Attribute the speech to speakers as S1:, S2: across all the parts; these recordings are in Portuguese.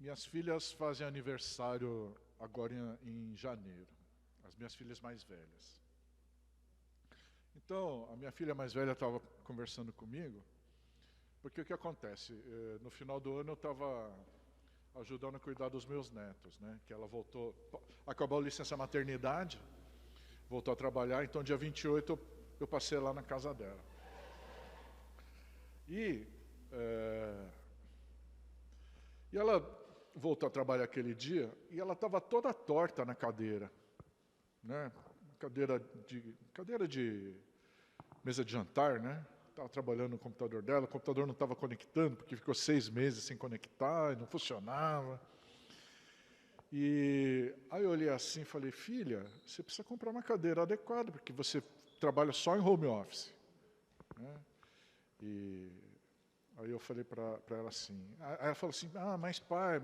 S1: Minhas filhas fazem aniversário agora em janeiro. As minhas filhas mais velhas. Então, a minha filha mais velha estava conversando comigo, porque o que acontece? No final do ano eu estava ajudando a cuidar dos meus netos, né? Que ela voltou, acabou a licença maternidade, voltou a trabalhar, então dia 28 eu passei lá na casa dela. E ela voltou a trabalhar aquele dia e ela estava toda torta na cadeira, né? Cadeira de mesa de jantar, né? Estava trabalhando no computador dela, o computador não estava conectando, porque ficou 6 meses sem conectar, não funcionava. E aí eu olhei assim e falei, filha, você precisa comprar uma cadeira adequada, porque você trabalha só em home office, né? E aí eu falei para ela assim, aí ela falou assim, mas pai,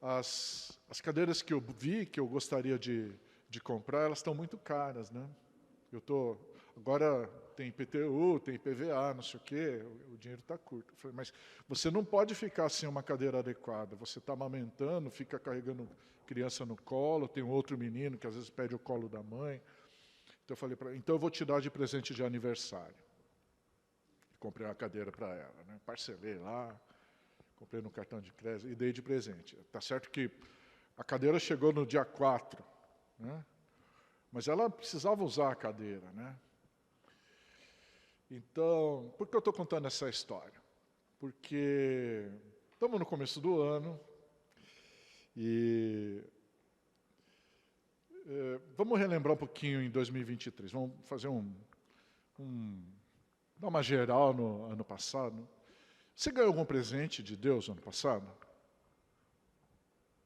S1: as cadeiras que eu vi, que eu gostaria de comprar, elas estão muito caras, né? Agora tem IPTU, tem IPVA, não sei o quê, o dinheiro está curto. Eu falei, mas você não pode ficar sem uma cadeira adequada, você está amamentando, fica carregando criança no colo, tem um outro menino que às vezes pede o colo da mãe. Então eu falei para ela, então eu vou te dar de presente de aniversário. Comprei uma cadeira para ela, né? Parcelei lá, comprei no cartão de crédito e dei de presente. Tá certo que a cadeira chegou no dia 4, né? Mas ela precisava usar a cadeira, né? Então, por que eu estou contando essa história? Porque estamos no começo do ano e vamos relembrar um pouquinho em 2023. Vamos fazer dar uma geral no ano passado. Você ganhou algum presente de Deus no ano passado?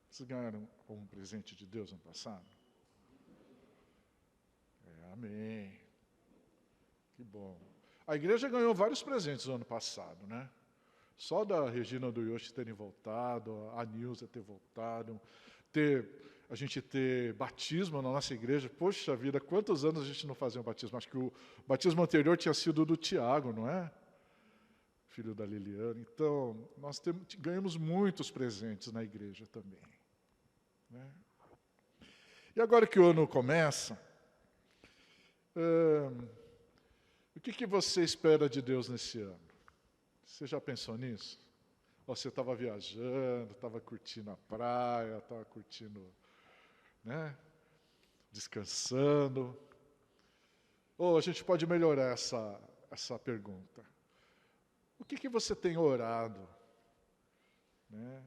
S1: Vocês ganharam algum presente de Deus no ano passado? Amém. Que bom. A igreja ganhou vários presentes no ano passado, né? Só da Regina do Yoshi terem voltado, a Nilza ter voltado, a gente ter batismo na nossa igreja. Poxa vida, quantos anos a gente não fazia um batismo? Acho que o batismo anterior tinha sido do Tiago, não é? Filho da Liliana. Então, nós ganhamos muitos presentes na igreja também, né? E agora que o ano começa, o que você espera de Deus nesse ano? Você já pensou nisso? Ou você estava viajando, estava curtindo a praia, estava curtindo, né, descansando? Ou a gente pode melhorar essa pergunta. O que você tem orado, né,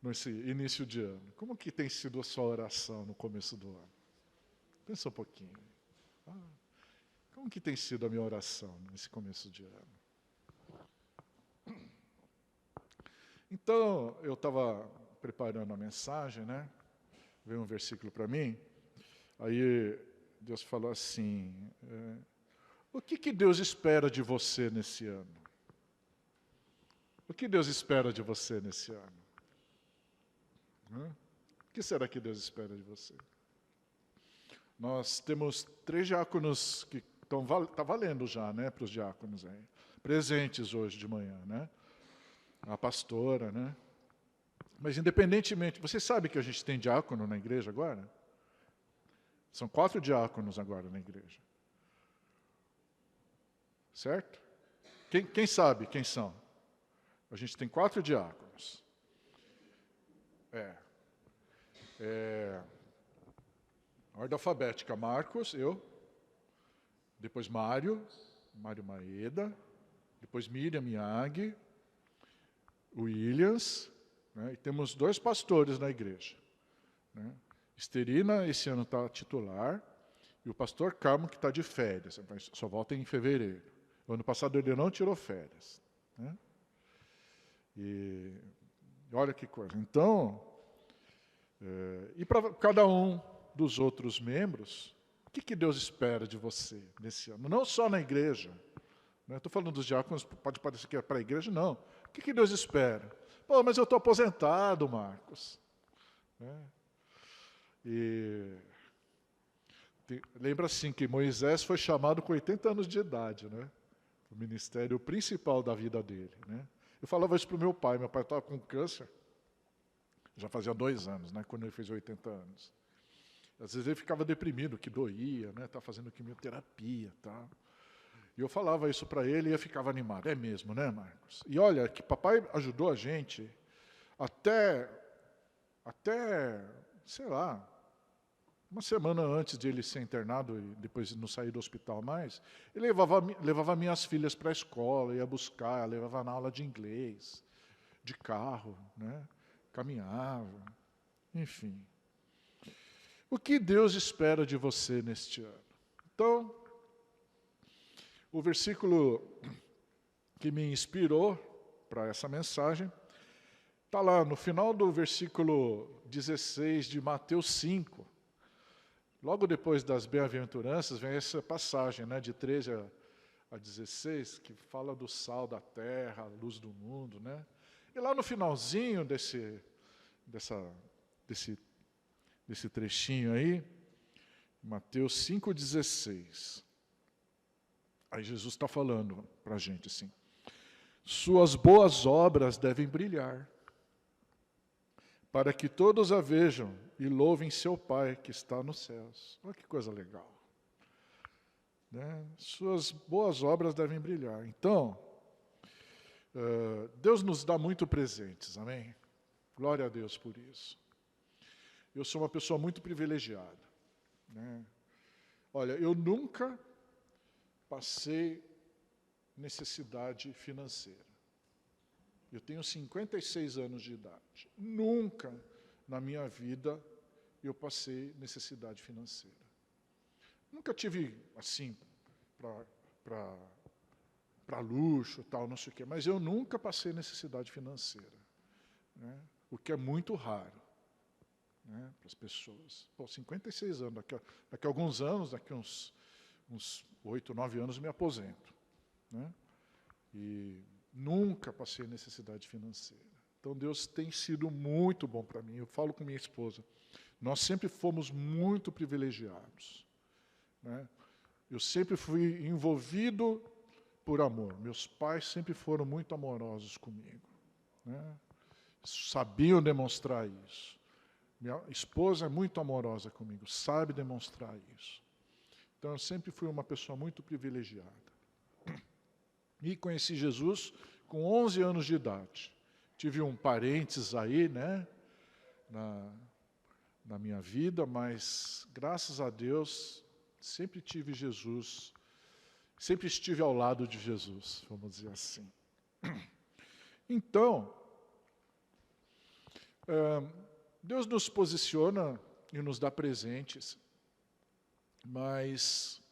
S1: nesse início de ano? Como que tem sido a sua oração no começo do ano? Pensa um pouquinho. Como que tem sido a minha oração nesse começo de ano? Então, eu estava preparando a mensagem, né? Veio um versículo para mim, aí Deus falou assim, o que Deus espera de você nesse ano? O que Deus espera de você nesse ano? O que será que Deus espera de você? Nós temos 3 diáconos que está valendo já, né, para os diáconos aí, presentes hoje de manhã, né? A pastora, né? Mas independentemente, você sabe que a gente tem diácono na igreja agora? São 4 diáconos agora na igreja. Certo? Quem sabe quem são? A gente tem 4 diáconos. Ordem alfabética, Marcos, eu, depois Mário Maeda, depois Miriam Miyagi, Williams, né? E temos 2 pastores na igreja, né? Esterina, esse ano está titular, e o pastor Carmo, que está de férias, só volta em fevereiro. O ano passado ele não tirou férias, né? E olha que coisa. Então, e para cada um dos outros membros, o que Deus espera de você nesse ano? Não só na igreja. Estou falando dos diáconos, pode parecer que é para a igreja, não. O que Deus espera? Pô, mas eu estou aposentado, Marcos. Lembra assim que Moisés foi chamado com 80 anos de idade, né? O ministério principal da vida dele, né? Eu falava isso para o meu pai estava com câncer, Já fazia 2 anos, né, quando ele fez 80 anos. Às vezes ele ficava deprimido, que doía, né, tá fazendo quimioterapia, tá. E eu falava isso para ele e ele ficava animado. É mesmo, né, Marcos? E olha, que papai ajudou a gente até, sei lá, uma semana antes de ele ser internado e depois não sair do hospital mais, ele levava minhas filhas para a escola, ia buscar, levava na aula de inglês, de carro, né, caminhava, enfim. O que Deus espera de você neste ano? Então, o versículo que me inspirou para essa mensagem está lá no final do versículo 16 de Mateus 5. Logo depois das bem-aventuranças vem essa passagem, né, de 13 a 16, que fala do sal da terra, a luz do mundo, né? E lá no finalzinho desse trechinho aí, Mateus 5,16. Aí Jesus está falando para a gente assim: suas boas obras devem brilhar, para que todos a vejam e louvem seu Pai que está nos céus. Olha que coisa legal. Né? Suas boas obras devem brilhar. Então, Deus nos dá muito presentes, amém? Glória a Deus por isso. Eu sou uma pessoa muito privilegiada. Né? Olha, eu nunca passei necessidade financeira. Eu tenho 56 anos de idade. Nunca na minha vida eu passei necessidade financeira. Nunca tive, assim, para luxo, tal, não sei o quê, mas eu nunca passei necessidade financeira. Né? O que é muito raro, né, para as pessoas. Pô, 56 anos, daqui a alguns anos, daqui a uns 8, 9 anos, eu me aposento. Né? E nunca passei necessidade financeira. Então, Deus tem sido muito bom para mim. Eu falo com minha esposa. Nós sempre fomos muito privilegiados. Né? Eu sempre fui envolvido por amor. Meus pais sempre foram muito amorosos comigo. Né? Sabiam demonstrar isso. Minha esposa é muito amorosa comigo, sabe demonstrar isso. Então, eu sempre fui uma pessoa muito privilegiada. E conheci Jesus com 11 anos de idade. Tive um parênteses aí, né, na minha vida, mas, graças a Deus, sempre tive Jesus, sempre estive ao lado de Jesus, vamos dizer assim. Então, Deus nos posiciona e nos dá presentes, mas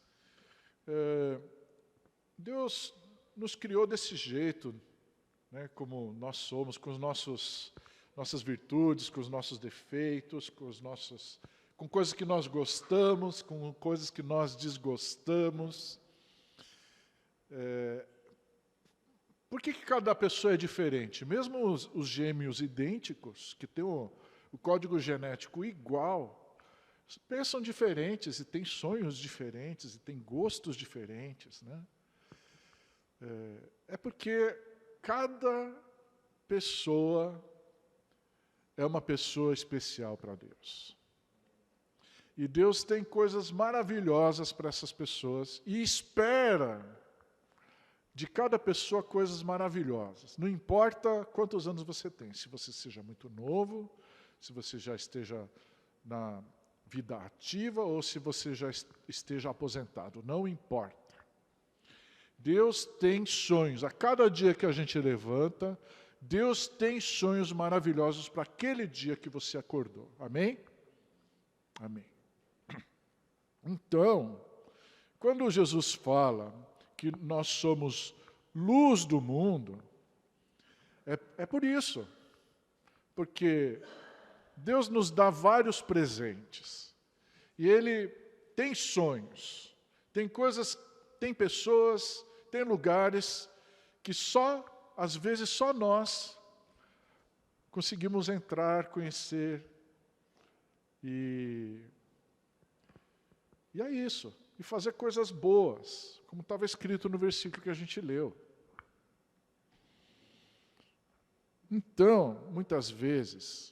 S1: Deus nos criou desse jeito, né, como nós somos, com os nossas virtudes, com os nossos defeitos, com coisas que nós gostamos, com coisas que nós desgostamos. Por que cada pessoa é diferente? Mesmo os gêmeos idênticos, que têm o código genético igual, pensam diferentes e têm sonhos diferentes e têm gostos diferentes. Né? É porque cada pessoa é uma pessoa especial para Deus. E Deus tem coisas maravilhosas para essas pessoas e espera de cada pessoa coisas maravilhosas. Não importa quantos anos você tem, se você seja muito novo, se você já esteja na vida ativa ou se você já esteja aposentado, não importa. Deus tem sonhos. A cada dia que a gente levanta, Deus tem sonhos maravilhosos para aquele dia que você acordou. Amém? Amém. Então, quando Jesus fala que nós somos luz do mundo, é por isso. Porque Deus nos dá vários presentes. E Ele tem sonhos. Tem coisas, tem pessoas, tem lugares que às vezes só nós conseguimos entrar, conhecer. E é isso. E fazer coisas boas, como estava escrito no versículo que a gente leu. Então, muitas vezes,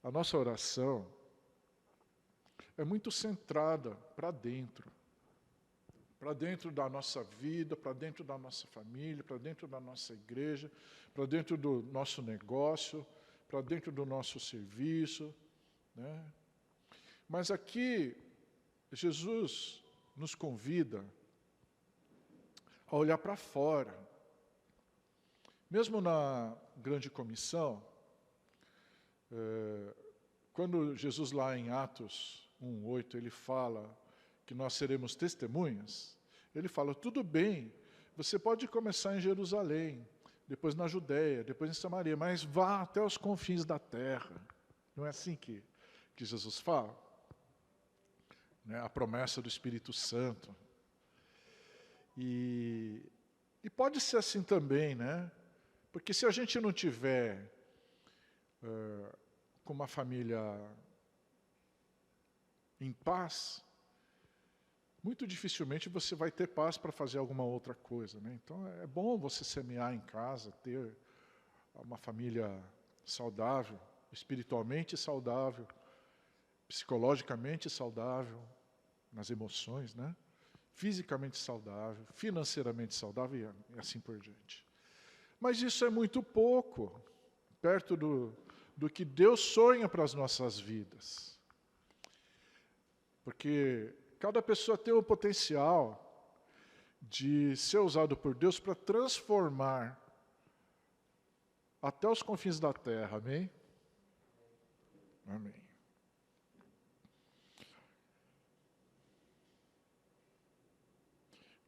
S1: a nossa oração é muito centrada para dentro da nossa vida, para dentro da nossa família, para dentro da nossa igreja, para dentro do nosso negócio, para dentro do nosso serviço, né? Mas aqui, Jesus nos convida a olhar para fora. Mesmo na grande comissão, quando Jesus lá em Atos 1:8, ele fala que nós seremos testemunhas, ele fala, tudo bem, você pode começar em Jerusalém, depois na Judéia, depois em Samaria, mas vá até os confins da terra. Não é assim que Jesus fala? Né? A promessa do Espírito Santo. E pode ser assim também, né? Porque se a gente não tiver com uma família em paz, muito dificilmente você vai ter paz para fazer alguma outra coisa, né? Então é bom você semear em casa, ter uma família saudável, espiritualmente saudável, psicologicamente saudável, nas emoções, né? Fisicamente saudável, financeiramente saudável e assim por diante. Mas isso é muito pouco, perto do que Deus sonha para as nossas vidas. Porque cada pessoa tem o potencial de ser usado por Deus para transformar até os confins da terra, amém? Amém.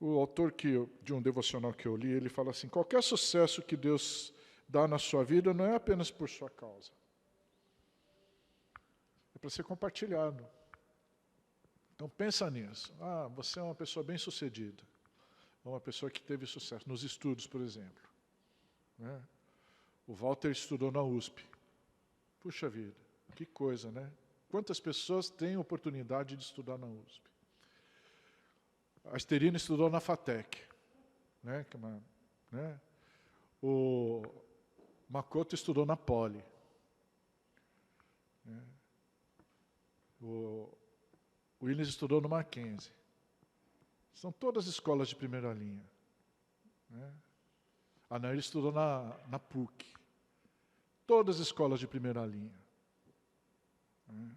S1: O autor de um devocional que eu li, ele fala assim, qualquer sucesso que Deus dá na sua vida não é apenas por sua causa. É para ser compartilhado. Então pensa nisso. Você é uma pessoa bem-sucedida. Uma pessoa que teve sucesso nos estudos, por exemplo. Né? O Walter estudou na USP. Puxa vida, que coisa, né? Quantas pessoas têm oportunidade de estudar na USP? A Esterina estudou na FATEC. Né? O Makoto estudou na Poli. Né? O Williams estudou no Mackenzie. São todas escolas de primeira linha. Né? A Nair estudou na PUC. Todas escolas de primeira linha. Né?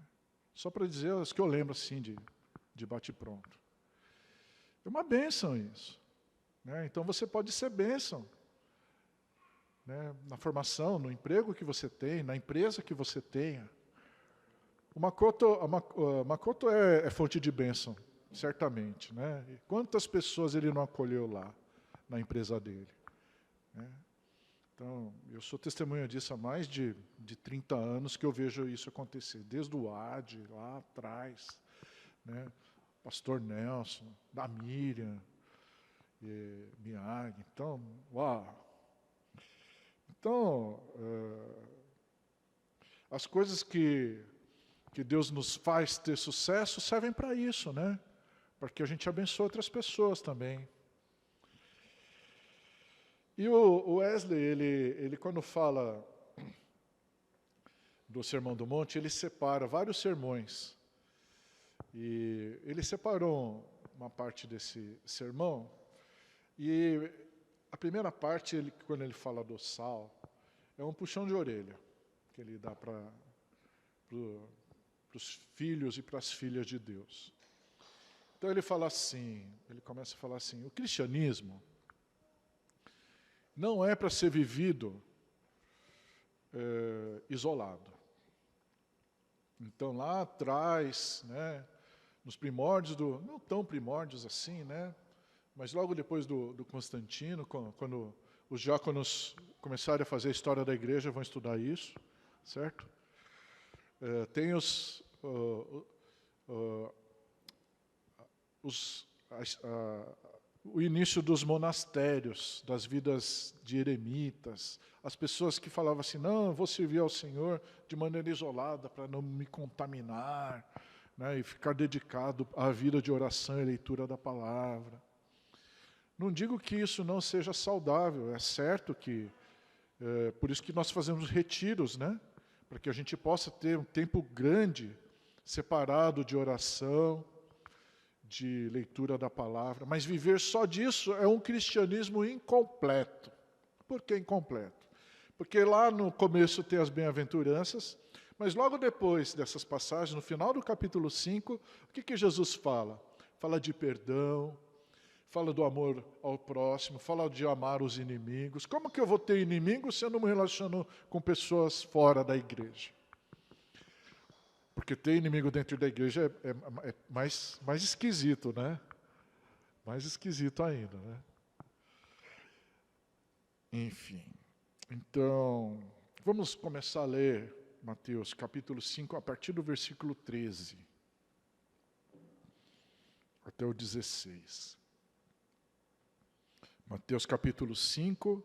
S1: Só para dizer as que eu lembro assim de bate-pronto. É uma bênção isso. Né? Então você pode ser bênção. Né? Na formação, no emprego que você tem, na empresa que você tenha. O Makoto é fonte de bênção, certamente. Né? E quantas pessoas ele não acolheu lá, na empresa dele? Né? Então, eu sou testemunha disso há mais de 30 anos que eu vejo isso acontecer, desde o AD, lá atrás, né? Pastor Nelson, da Miriam, Miyagi. Então, uau! Então, as coisas que Deus nos faz ter sucesso servem para isso, né? Para que a gente abençoe outras pessoas também. E o Wesley, ele quando fala do Sermão do Monte, ele separa vários sermões. E ele separou uma parte desse sermão, e a primeira parte, quando ele fala do sal, é um puxão de orelha que ele dá para os filhos e para as filhas de Deus. Então ele começa a falar assim, o cristianismo não é para ser vivido isolado. Então lá atrás, né, nos primórdios não tão primórdios assim, né, mas logo depois do Constantino, quando os diáconos começarem a fazer a história da igreja, vão estudar isso, certo? Tem o início dos monastérios, das vidas de eremitas, as pessoas que falavam assim, não, eu vou servir ao Senhor de maneira isolada para não me contaminar, né, e ficar dedicado à vida de oração e leitura da palavra. Não digo que isso não seja saudável, é certo que, por isso que nós fazemos retiros, né, para que a gente possa ter um tempo grande separado de oração, de leitura da palavra, mas viver só disso é um cristianismo incompleto. Por que incompleto? Porque lá no começo tem as bem-aventuranças, mas logo depois dessas passagens, no final do capítulo 5, o que Jesus fala? Fala de perdão, fala do amor ao próximo, fala de amar os inimigos. Como que eu vou ter inimigos se eu não me relaciono com pessoas fora da igreja? Porque ter inimigo dentro da igreja é mais esquisito, né? Mais esquisito ainda, né? Enfim. Então, vamos começar a ler Mateus capítulo 5, a partir do versículo 13 até o 16. Mateus capítulo 5,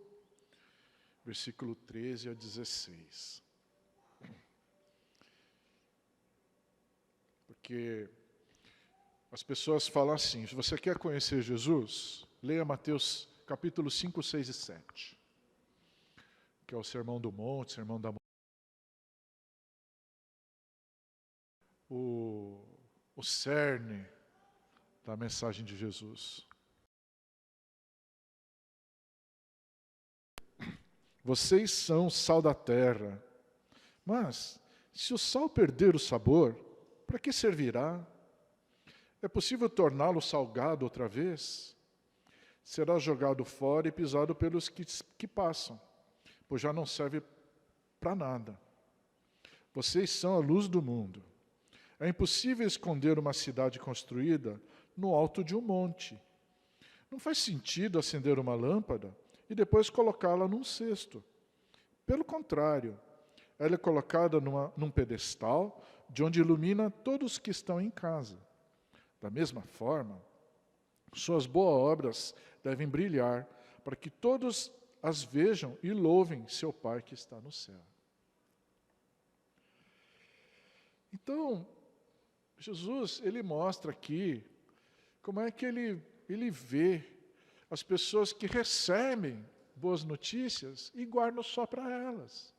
S1: versículo 13 a 16. Porque as pessoas falam assim, se você quer conhecer Jesus, leia Mateus capítulo 5, 6 e 7. Que é o Sermão do Monte, Sermão da o cerne da mensagem de Jesus. Vocês são o sal da terra, mas se o sal perder o sabor, para que servirá? É possível torná-lo salgado outra vez? Será jogado fora e pisado pelos que passam, pois já não serve para nada. Vocês são a luz do mundo. É impossível esconder uma cidade construída no alto de um monte. Não faz sentido acender uma lâmpada e depois colocá-la num cesto. Pelo contrário, ela é colocada num pedestal, de onde ilumina todos que estão em casa. Da mesma forma, suas boas obras devem brilhar, para que todos as vejam e louvem seu Pai que está no céu. Então, Jesus, ele mostra aqui como é que ele vê as pessoas que recebem boas notícias e guardam só para elas.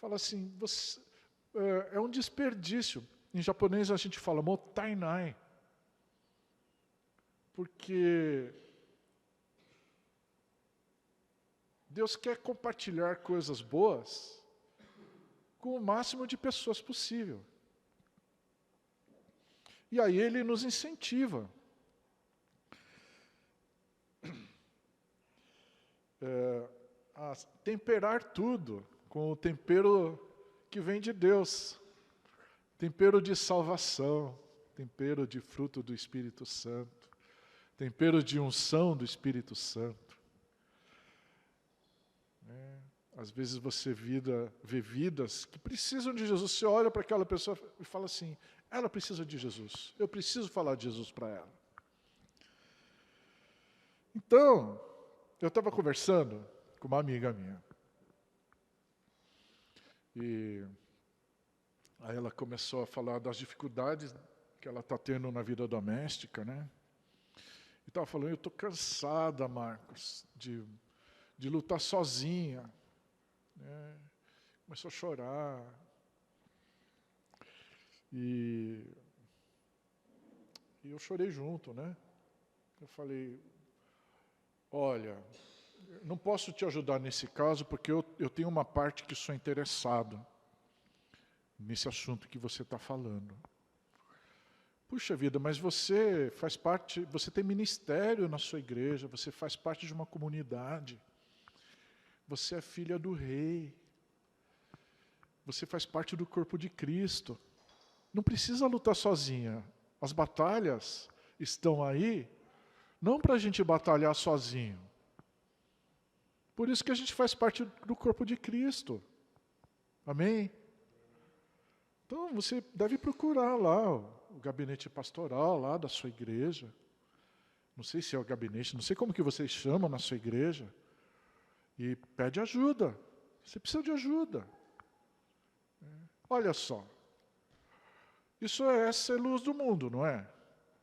S1: Fala assim, é um desperdício. Em japonês a gente fala mottainai. Porque Deus quer compartilhar coisas boas com o máximo de pessoas possível. E aí ele nos incentiva. A temperar tudo com o tempero que vem de Deus. Tempero de salvação, tempero de fruto do Espírito Santo, tempero de unção do Espírito Santo. Às vezes você vê vidas que precisam de Jesus. Você olha para aquela pessoa e fala assim, ela precisa de Jesus, eu preciso falar de Jesus para ela. Então, eu estava conversando com uma amiga minha. E aí ela começou a falar das dificuldades que ela está tendo na vida doméstica, né? E estava falando, eu estou cansada, Marcos, de lutar sozinha. Né? Começou a chorar. E eu chorei junto, né? Eu falei, olha, não posso te ajudar nesse caso, porque eu tenho uma parte que sou interessado nesse assunto que você está falando. Puxa vida, mas você faz parte, você tem ministério na sua igreja, você faz parte de uma comunidade, você é filha do rei, você faz parte do corpo de Cristo. Não precisa lutar sozinha. As batalhas estão aí, não para a gente batalhar sozinho. Por isso que a gente faz parte do corpo de Cristo. Amém? Então, você deve procurar lá o gabinete pastoral lá da sua igreja. Não sei se é o gabinete, não sei como que vocês chamam na sua igreja. E pede ajuda. Você precisa de ajuda. Olha só. Isso é ser luz do mundo, não é?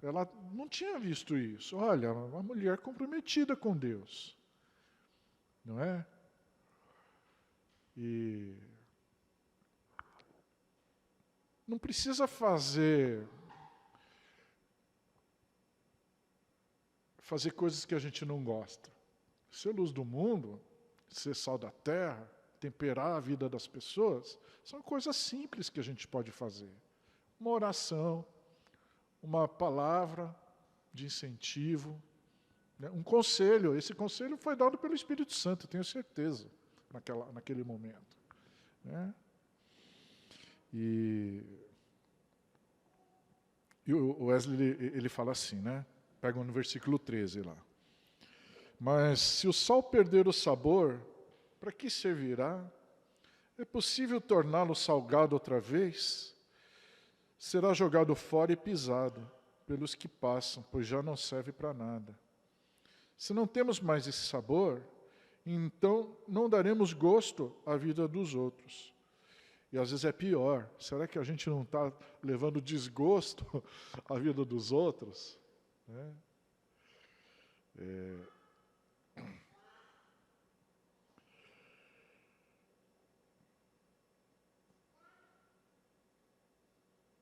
S1: Ela não tinha visto isso. Olha, uma mulher comprometida com Deus. Não é? E não precisa fazer coisas que a gente não gosta. Ser luz do mundo, ser sal da terra, temperar a vida das pessoas, são coisas simples que a gente pode fazer. Uma oração, uma palavra de incentivo, né? Um conselho. Esse conselho foi dado pelo Espírito Santo, tenho certeza, naquele momento. Né? E o Wesley, ele fala assim, né? Pega no versículo 13 lá. Mas se o sal perder o sabor, para que servirá? É possível torná-lo salgado outra vez? Será jogado fora e pisado pelos que passam, pois já não serve para nada. Se não temos mais esse sabor, então não daremos gosto à vida dos outros. E às vezes é pior. Será que a gente não está levando desgosto à vida dos outros? Né?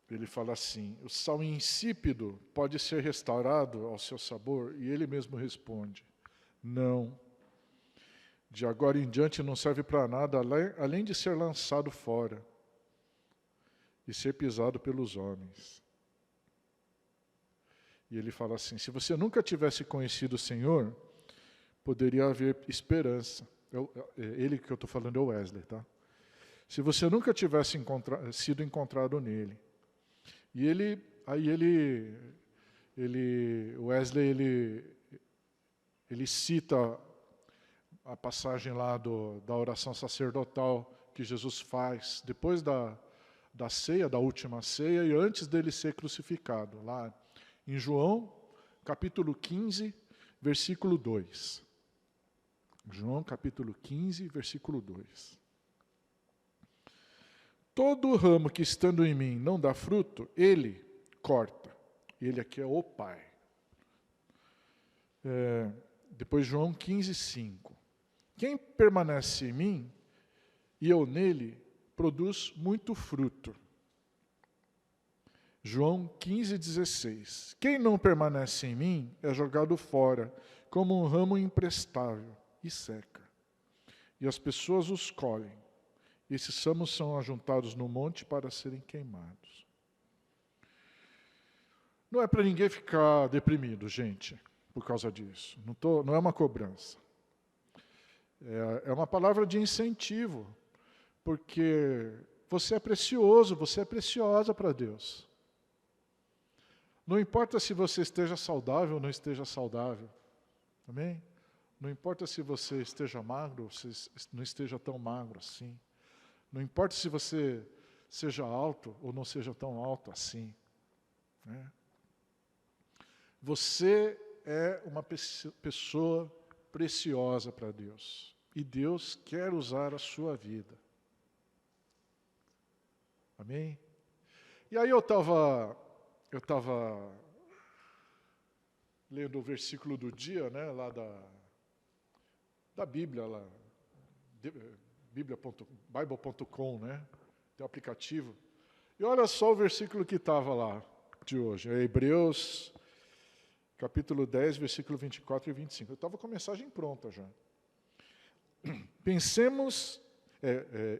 S1: Ele fala assim, o sal insípido pode ser restaurado ao seu sabor? E ele mesmo responde, não. De agora em diante não serve para nada, além de ser lançado fora e ser pisado pelos homens. E ele fala assim, se você nunca tivesse conhecido o Senhor, poderia haver esperança. Ele que eu estou falando é o Wesley, tá? Se você nunca tivesse sido encontrado nele. E o Wesley, ele cita a passagem lá da oração sacerdotal que Jesus faz depois da ceia, da última ceia, e antes dele ser crucificado, lá em João, capítulo 15, versículo 2. João, capítulo 15, versículo 2. Todo ramo que estando em mim não dá fruto, ele corta. Ele aqui é o Pai. Depois João 15, 5. Quem permanece em mim e eu nele, produz muito fruto. João 15, 16. Quem não permanece em mim é jogado fora, como um ramo imprestável, e seca. E as pessoas os colhem. Esses ramos são ajuntados no monte para serem queimados. Não é para ninguém ficar deprimido, gente, por causa disso. Não é uma cobrança. É uma palavra de incentivo, porque você é precioso, você é preciosa para Deus. Não importa se você esteja saudável ou não esteja saudável. Amém? Não importa se você esteja magro ou se não esteja tão magro assim. Não importa se você seja alto ou não seja tão alto assim. Né? Você é uma pessoa preciosa para Deus. E Deus quer usar a sua vida. Amém? E aí eu estava lendo o versículo do dia, né, lá da Bíblia, lá, Bible.com, né? Tem o aplicativo. E olha só o versículo que estava lá de hoje. É Hebreus, capítulo 10, versículo 24 e 25. Eu estava com a mensagem pronta já. Pensemos,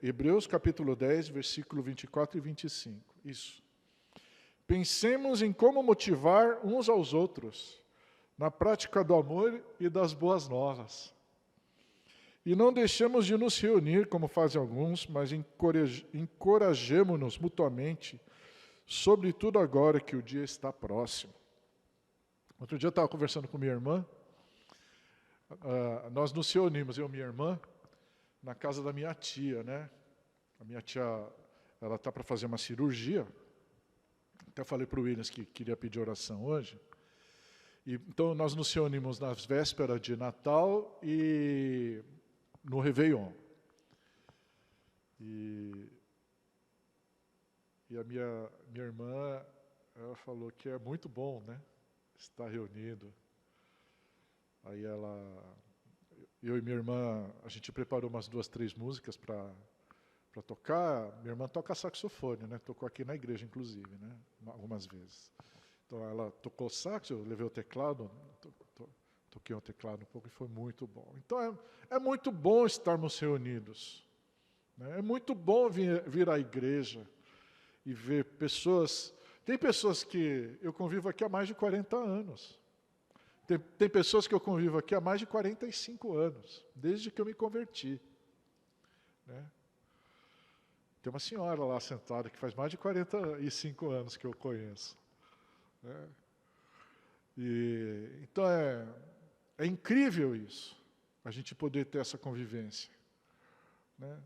S1: Hebreus, capítulo 10, versículo 24 e 25. Isso. Pensemos em como motivar uns aos outros na prática do amor e das boas novas. E não deixemos de nos reunir, como fazem alguns, mas encorajemo-nos mutuamente, sobretudo agora que o dia está próximo. Outro dia eu estava conversando com minha irmã, nós nos reunimos, eu e minha irmã, na casa da minha tia, né? A minha tia, ela está para fazer uma cirurgia, até falei para o Williams que queria pedir oração hoje. Então nós nos reunimos nas vésperas de Natal e no Réveillon. E a minha irmã, ela falou que é muito bom, né? Estar reunido. Aí eu e minha irmã, a gente preparou umas 2, 3 músicas para para tocar. Minha irmã toca saxofone, né? Tocou aqui na igreja, inclusive, né? Algumas vezes. Então, ela tocou sax, eu levei o teclado, toquei o teclado um pouco e foi muito bom. Então, é muito bom estarmos reunidos. Né? É muito bom vir à igreja e ver pessoas... Tem pessoas que eu convivo aqui há mais de 40 anos. Tem pessoas que eu convivo aqui há mais de 45 anos, desde que eu me converti. Né? Tem uma senhora lá sentada que faz mais de 45 anos que eu conheço. Né? Então é incrível isso, a gente poder ter essa convivência. Né?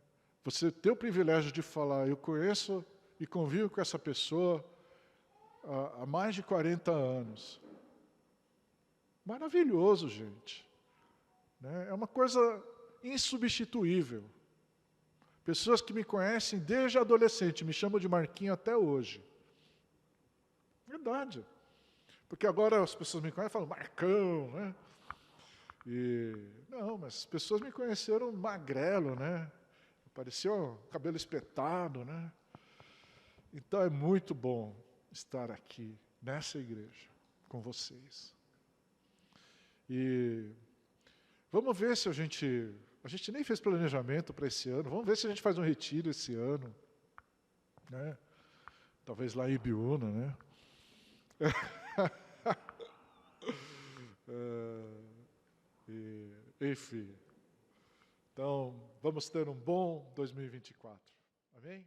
S1: Você ter o privilégio de falar, eu conheço e convivo com essa pessoa há mais de 40 anos. Maravilhoso, gente. Né? É uma coisa insubstituível. Pessoas que me conhecem desde adolescente, me chamam de Marquinho até hoje. Verdade. Porque agora as pessoas me conhecem e falam, Marcão, né? Não, mas as pessoas me conheceram magrelo, né? Parecia um cabelo espetado, né? Então é muito bom estar aqui, nessa igreja, com vocês. E vamos ver se a gente nem fez planejamento para esse ano, vamos ver se a gente faz um retiro esse ano, né? Talvez lá em Ibiúna, né? Enfim, então vamos ter um bom 2024, amém?